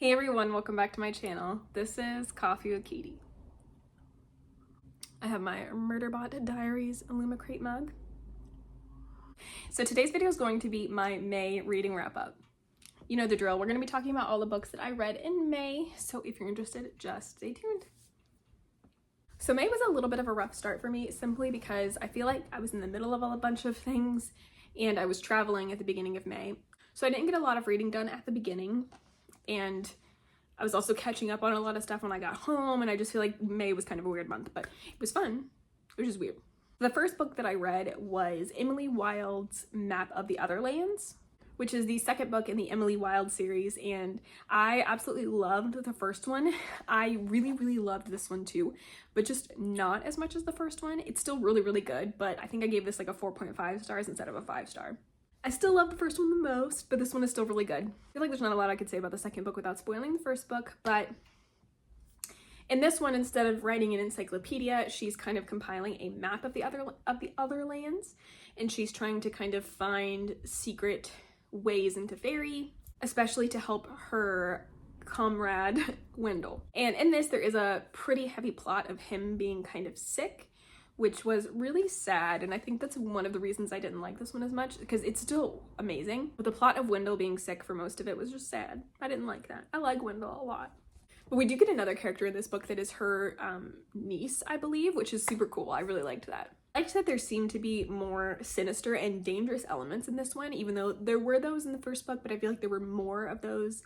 Hey everyone, welcome back to my channel. This is Coffee with Katie. I have my Murderbot Diaries Illumicrate mug. So today's video is going to be my May reading wrap up. You know the drill, we're going to be talking about all the books that I read in May, so if you're interested, just stay tuned. So May was a little bit of a rough start for me, simply because I feel like I was in the middle of a bunch of things and I was traveling at the beginning of May. So I didn't get a lot of reading done at the beginning, and I was also catching up on a lot of stuff when I got home, and I just feel like May was kind of a weird month, but it was fun. It was just weird. The first book that I read was Emily Wilde's Map of the Other Lands, which is the second book in the Emily Wilde series, and I absolutely loved the first one. I really loved this one too, but just not as much as the first one. It's still really good, but I think I gave this like a 4.5 stars instead of a 5 star. I still love the first one the most, but this one is still really good. I feel like there's not a lot I could say about the second book without spoiling the first book, but in this one, instead of writing an encyclopedia, she's kind of compiling a map of the other lands, and she's trying to kind of find secret ways into fairy, especially to help her comrade Wendell. And in this, there is a pretty heavy plot of him being kind of sick, which was really sad, and I think that's one of the reasons I didn't like this one as much, because it's still amazing, but the plot of Wendell being sick for most of it was just sad. I didn't like that. I like Wendell a lot. But we do get another character in this book that is her niece, I believe, which is super cool. I really liked that. I liked that there seemed to be more sinister and dangerous elements in this one, even though there were those in the first book, but I feel like there were more of those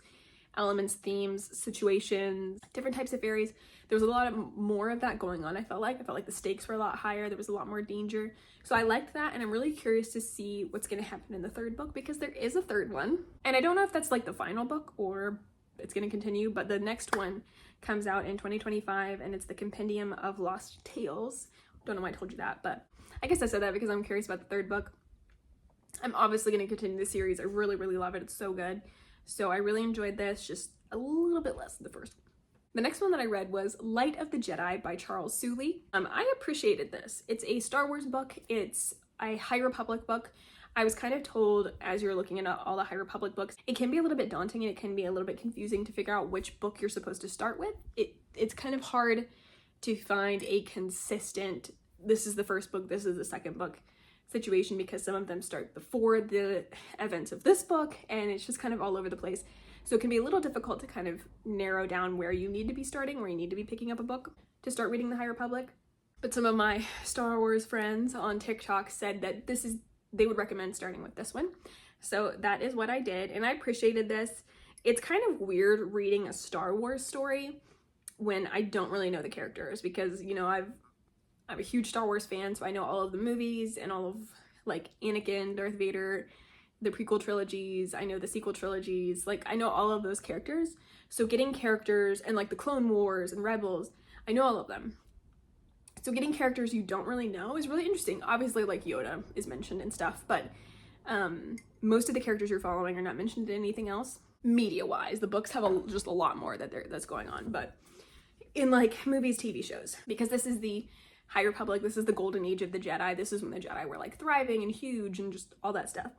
elements, themes, situations, different types of fairies. There was a lot more of that going on. I felt like the stakes were a lot higher. There was a lot more danger. So I liked that, and I'm really curious to see what's going to happen in the third book, because there is a third one. And I don't know if that's like the final book or it's going to continue, but the next one comes out in 2025, and it's the Compendium of Lost Tales. Don't know why I told you that, but I guess I said that because I'm curious about the third book. I'm obviously going to continue the series. I really love it. It's so good. So I really enjoyed this, just a little bit less than the first one. The next one that I read was Light of the Jedi by Charles Soule. I appreciated this. It's a Star Wars book. It's a High Republic book. I was kind of told, as you're looking at all the High Republic books, it can be a little bit daunting and it can be a little bit confusing to figure out which book you're supposed to start with. It's kind of hard to find a consistent, this is the first book, this is the second book situation, because some of them start before the events of this book, and it's just kind of all over the place. So it can be a little difficult to kind of narrow down where you need to be starting, where you need to be picking up a book to start reading the High Republic. But some of my Star Wars friends on TikTok said that they would recommend starting with this one. So that is what I did, and I appreciated this. It's kind of weird reading a Star Wars story when I don't really know the characters, because, you know, I'm a huge Star Wars fan, so I know all of the movies and all of like Anakin, Darth Vader, the prequel trilogies, I know the sequel trilogies, like I know all of those characters. So getting characters, and like the Clone Wars and Rebels, I know all of them. So getting characters you don't really know is really interesting. Obviously, like Yoda is mentioned and stuff, but most of the characters you're following are not mentioned in anything else. Media-wise, the books have just a lot more that's going on, but in like movies, TV shows, because this is the High Republic, this is the golden age of the Jedi, this is when the Jedi were like thriving and huge and just all that stuff.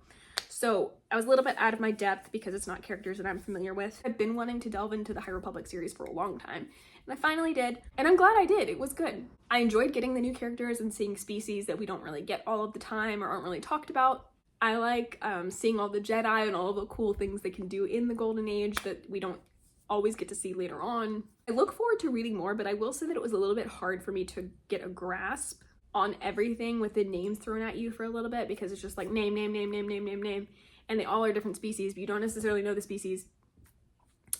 So I was a little bit out of my depth because it's not characters that I'm familiar with. I've been wanting to delve into the High Republic series for a long time, and I finally did, and I'm glad I did. It was good. I enjoyed getting the new characters and seeing species that we don't really get all of the time or aren't really talked about. I like seeing all the Jedi and all of the cool things they can do in the Golden Age that we don't always get to see later on. I look forward to reading more, but I will say that it was a little bit hard for me to get a grasp on everything with the names thrown at you for a little bit, because it's just like name, and they all are different species, but you don't necessarily know the species.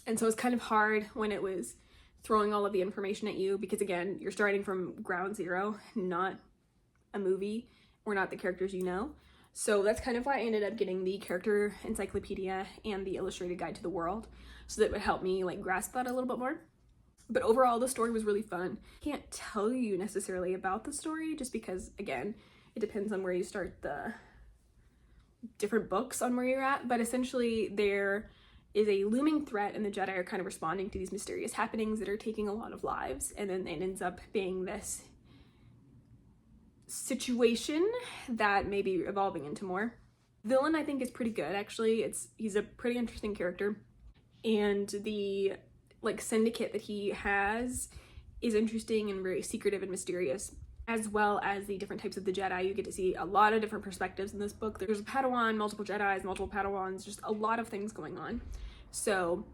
And so it's kind of hard when it was throwing all of the information at you, because again, you're starting from ground zero, not a movie or not the characters you know. So that's kind of why I ended up getting the character encyclopedia and the illustrated guide to the world, so that would help me like grasp that a little bit more. But overall, the story was really fun. Can't tell you necessarily about the story, just because, again, it depends on where you start the different books on where you're at. But essentially, there is a looming threat, and the Jedi are kind of responding to these mysterious happenings that are taking a lot of lives. And then it ends up being this situation that may be evolving into more. Villain, I think, is pretty good, actually. He's a pretty interesting character. and the like syndicate that he has is interesting and very secretive and mysterious, as well as the different types of the Jedi. You get to see a lot of different perspectives in this book. There's a Padawan, multiple Jedis, multiple Padawans, just a lot of things going on. So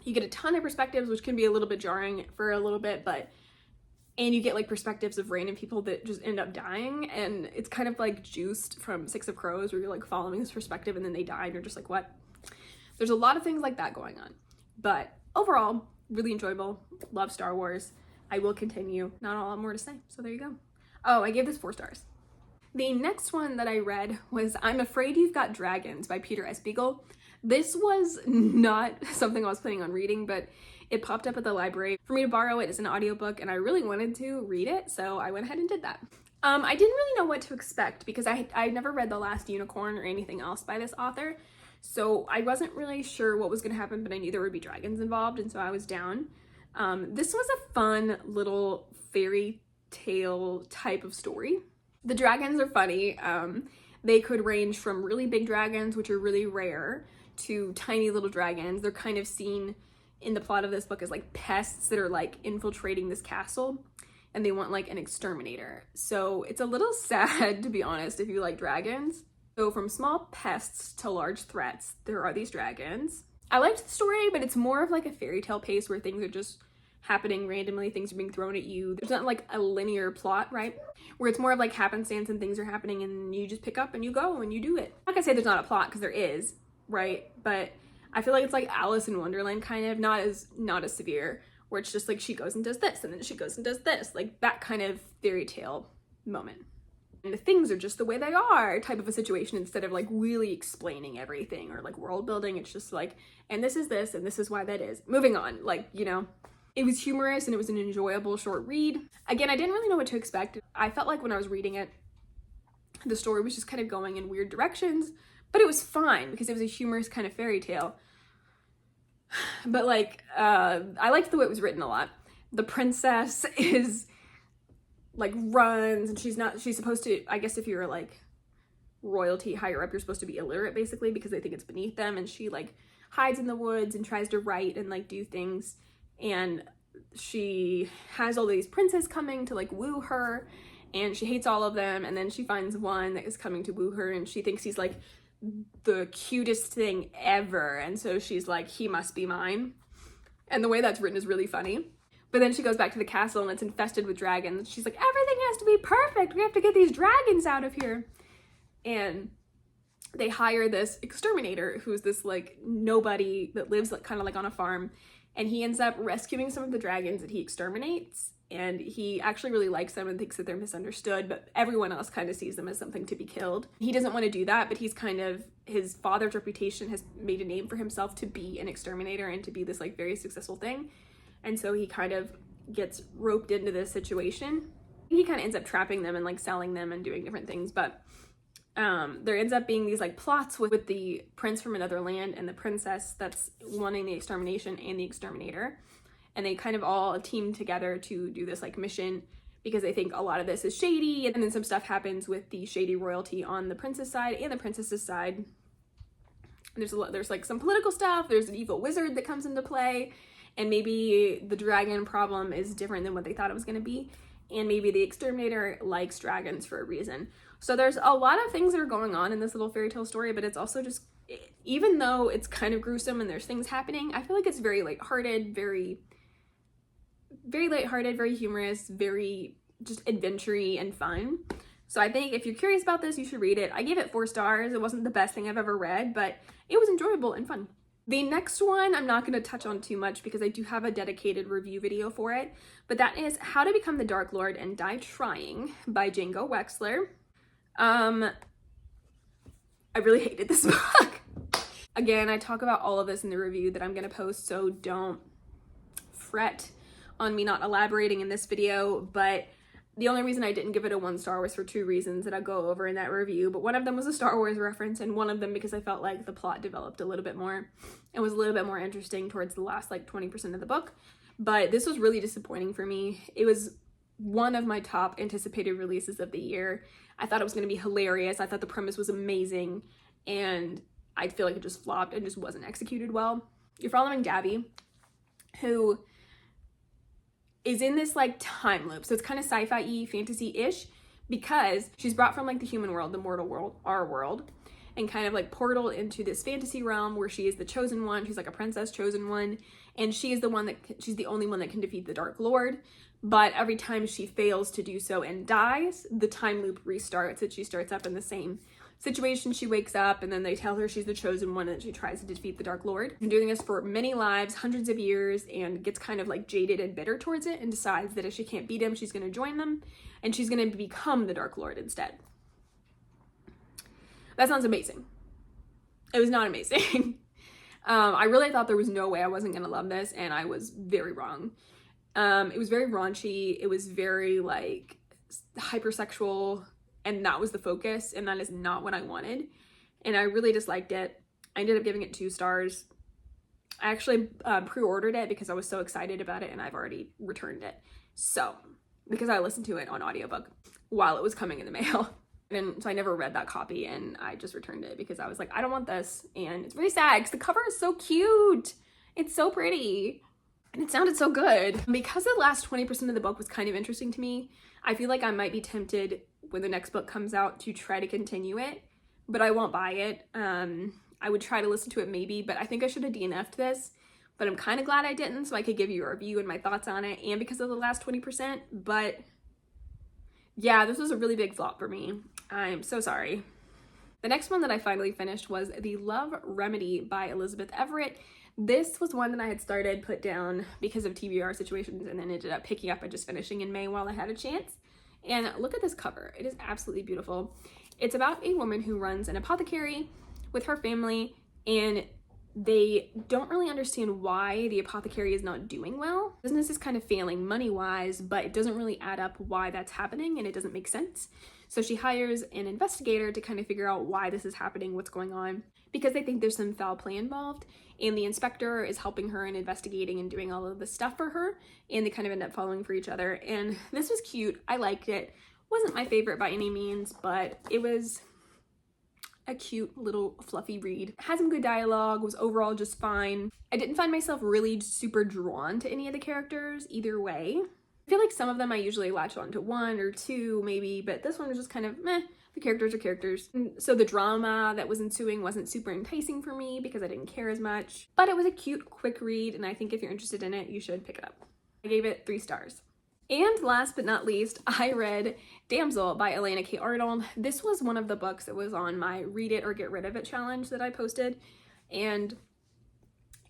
you get a ton of perspectives, which can be a little bit jarring for a little bit, and you get like perspectives of random people that just end up dying, and it's kind of like Juiced from Six of Crows, where you're like following this perspective and then they die and you're just like, what? There's a lot of things like that going on, but overall, really enjoyable. Love Star Wars. I will continue. Not a lot more to say, so there you go. Oh, I gave this 4 stars. The next one that I read was I'm Afraid You've Got Dragons by Peter S. Beagle. This was not something I was planning on reading, but it popped up at the library for me to borrow it as an audiobook, and I really wanted to read it, so I went ahead and did that. I didn't really know what to expect because I never read The Last Unicorn or anything else by this author, so I wasn't really sure what was going to happen, but I knew there would be dragons involved, and so I was down. This was a fun little fairy tale type of story. The dragons are funny. They could range from really big dragons, which are really rare, to tiny little dragons. They're kind of seen in the plot of this book as like pests that are like infiltrating this castle, and they want like an exterminator. So it's a little sad, to be honest, if you like dragons. So from small pests to large threats, there are these dragons. I liked the story, but it's more of like a fairy tale pace where things are just happening randomly, things are being thrown at you. There's not like a linear plot, right? Where it's more of like happenstance and things are happening and you just pick up and you go and you do it. I'm not gonna say there's not a plot, because there is, right? But I feel like it's like Alice in Wonderland, kind of, not as severe, where it's just like she goes and does this and then she goes and does this, like that kind of fairy tale moment. And the things are just the way they are type of a situation, instead of like really explaining everything or like world building. It's just like, and this is this and this is why that is. Moving on, like, you know. It was humorous and it was an enjoyable short read. Again, I didn't really know what to expect. I felt like when I was reading it, the story was just kind of going in weird directions, but it was fine because it was a humorous kind of fairy tale. But like, I liked the way it was written a lot. The princess is like runs, and she's supposed to, I guess if you're like royalty higher up, you're supposed to be illiterate basically because they think it's beneath them, and she like hides in the woods and tries to write and like do things, and she has all these princes coming to like woo her, and she hates all of them, and then she finds one that is coming to woo her, and she thinks he's like the cutest thing ever, and so she's like, he must be mine. And the way that's written is really funny. But then she goes back to the castle and it's infested with dragons. She's like, everything has to be perfect. We have to get these dragons out of here. And they hire this exterminator who's this like nobody that lives like kind of like on a farm. And he ends up rescuing some of the dragons that he exterminates. And he actually really likes them and thinks that they're misunderstood, but everyone else kind of sees them as something to be killed. He doesn't want to do that, but he's kind of, his father's reputation has made a name for himself to be an exterminator and to be this like very successful thing. And so he kind of gets roped into this situation. He kind of ends up trapping them and like selling them and doing different things, but there ends up being these like plots with the prince from another land and the princess that's wanting the extermination and the exterminator. And they kind of all team together to do this like mission because they think a lot of this is shady. And then some stuff happens with the shady royalty on the princess side and the princess's side. There's like some political stuff. There's an evil wizard that comes into play. And maybe the dragon problem is different than what they thought it was going to be. And maybe the exterminator likes dragons for a reason. So there's a lot of things that are going on in this little fairy tale story, but it's also just, even though it's kind of gruesome and there's things happening, I feel like it's very lighthearted, very lighthearted, very humorous, very just adventure-y and fun. So I think if you're curious about this, you should read it. I gave it 4 stars. It wasn't the best thing I've ever read, but it was enjoyable and fun. The next one I'm not going to touch on too much because I do have a dedicated review video for it, but that is How to Become the Dark Lord and Die Trying by Django Wexler. I really hated this book. Again, I talk about all of this in the review that I'm going to post, so don't fret on me not elaborating in this video, but the only reason I didn't give it a 1 star was for 2 reasons that I'll go over in that review, but one of them was a Star Wars reference, and one of them because I felt like the plot developed a little bit more and was a little bit more interesting towards the last like 20% of the book. But this was really disappointing for me. It was one of my top anticipated releases of the year. I thought it was going to be hilarious. I thought the premise was amazing, and I feel like it just flopped and just wasn't executed well. You're following Gabby, who is in this like time loop. So it's kind of sci-fi-y, fantasy-ish, because she's brought from like the human world, the mortal world, our world, and kind of like portaled into this fantasy realm where she is the chosen one. She's like a princess chosen one, and she is the one that she's the only one that can defeat the Dark Lord. But every time she fails to do so and dies, the time loop restarts, and she starts up in the same situation. She wakes up, and then they tell her she's the chosen one, and she tries to defeat the Dark Lord. Been doing this for many lives, hundreds of years, and gets kind of like jaded and bitter towards it, and decides that if she can't beat him, she's going to join them, and she's going to become the Dark Lord instead. That sounds amazing. It was not amazing. I really thought there was no way I wasn't going to love this, and I was very wrong. It was very raunchy. It was very like hypersexual, and that was the focus, and that is not what I wanted, and I really disliked it. I ended up giving it 2 stars. I actually pre-ordered it because I was so excited about it, and I've already returned it. So, because I listened to it on audiobook while it was coming in the mail. And so I never read that copy, and I just returned it because I was like, I don't want this. And it's really sad because the cover is so cute. It's so pretty. And it sounded so good. Because the last 20% of the book was kind of interesting to me, I feel like I might be tempted when the next book comes out to try to continue it, but I won't buy it. I would try to listen to it maybe, but I think I should have DNF'd this, but I'm kind of glad I didn't, so I could give you a review and my thoughts on it, and because of the last 20%, but yeah, this was a really big flop for me. I'm so sorry. The next one that I finally finished was The Love Remedy by Elizabeth Everett. This was one that I had started, put down because of TBR situations, and then ended up picking up and just finishing in May while I had a chance. And look at this cover. It is absolutely beautiful. It's about a woman who runs an apothecary with her family, and they don't really understand why the apothecary is not doing well. Business is kind of failing money-wise, but it doesn't really add up why that's happening, and it doesn't make sense. So she hires an investigator to kind of figure out why this is happening, what's going on, because they think there's some foul play involved, and the inspector is helping her and investigating and doing all of this stuff for her, and they kind of end up falling for each other. And this was cute. I liked it. Wasn't my favorite by any means, but it was a cute little fluffy read. Had some good dialogue, was overall just fine. I didn't find myself really super drawn to any of the characters either way. I feel like some of them I usually latch on to 1 or 2 maybe, but this one was just kind of meh. The characters are characters. And so the drama that was ensuing wasn't super enticing for me because I didn't care as much, but it was a cute, quick read, and I think if you're interested in it, you should pick it up. I gave it 3 stars. And last but not least, I read Damsel by Elena K. Arnold. This was one of the books that was on my Read It or Get Rid of It challenge that I posted, and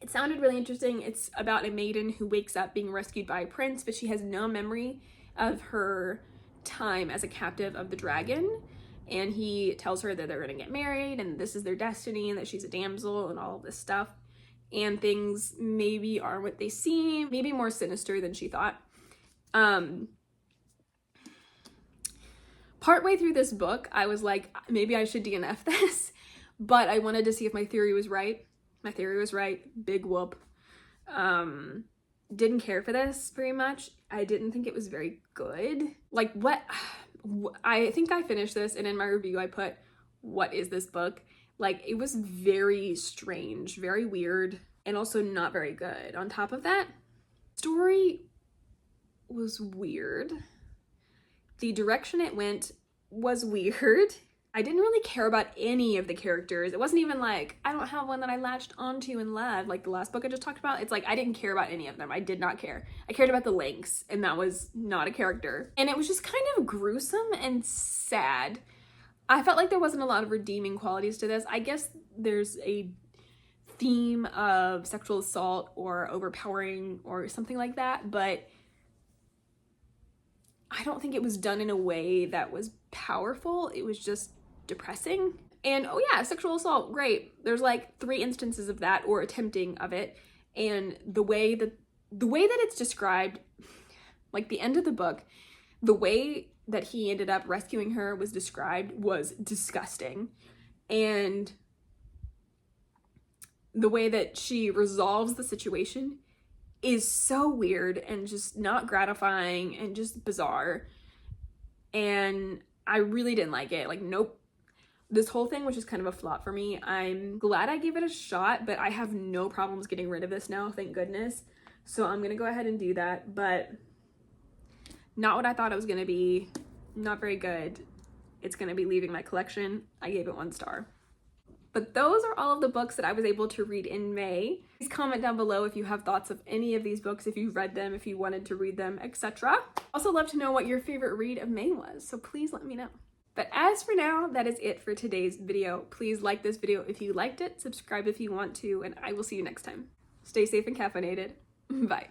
it sounded really interesting. It's about a maiden who wakes up being rescued by a prince, but she has no memory of her time as a captive of the dragon, and he tells her that they're going to get married and this is their destiny and that she's a damsel and all of this stuff, and things maybe are what they seem, maybe more sinister than she thought. Partway through this book, I was like, maybe I should DNF this, but I wanted to see if my theory was right. My theory was right. Big whoop. Didn't care for this very much. I didn't think it was very good. Like, what? I think I finished this, and in my review I put, what is this book? Like, it was very strange, very weird, and also not very good. On top of that, story was weird. The direction it went was weird. I didn't really care about any of the characters. It wasn't even like, I don't have one that I latched onto and loved, like the last book I just talked about. It's like, I didn't care about any of them. I did not care. I cared about the Lynx, and that was not a character. And it was just kind of gruesome and sad. I felt like there wasn't a lot of redeeming qualities to this. I guess there's a theme of sexual assault or overpowering or something like that, but I don't think it was done in a way that was powerful. It was just depressing. And oh yeah, sexual assault, great. There's like 3 instances of that, or attempting of it. And the way that it's described, like the end of the book, the way that he ended up rescuing her was described was disgusting. And the way that she resolves the situation is so weird and just not gratifying and just bizarre. And I really didn't like it. Like, nope. This whole thing was just kind of a flop for me. I'm glad I gave it a shot, but I have no problems getting rid of this now, thank goodness. So I'm gonna go ahead and do that, but not what I thought it was gonna be. Not very good. It's gonna be leaving my collection. I gave it 1 star. But those are all of the books that I was able to read in May. Please comment down below if you have thoughts of any of these books, if you've read them, if you wanted to read them, etc. Also love to know what your favorite read of May was, so please let me know. But as for now, that is it for today's video. Please like this video if you liked it, subscribe if you want to, and I will see you next time. Stay safe and caffeinated. Bye.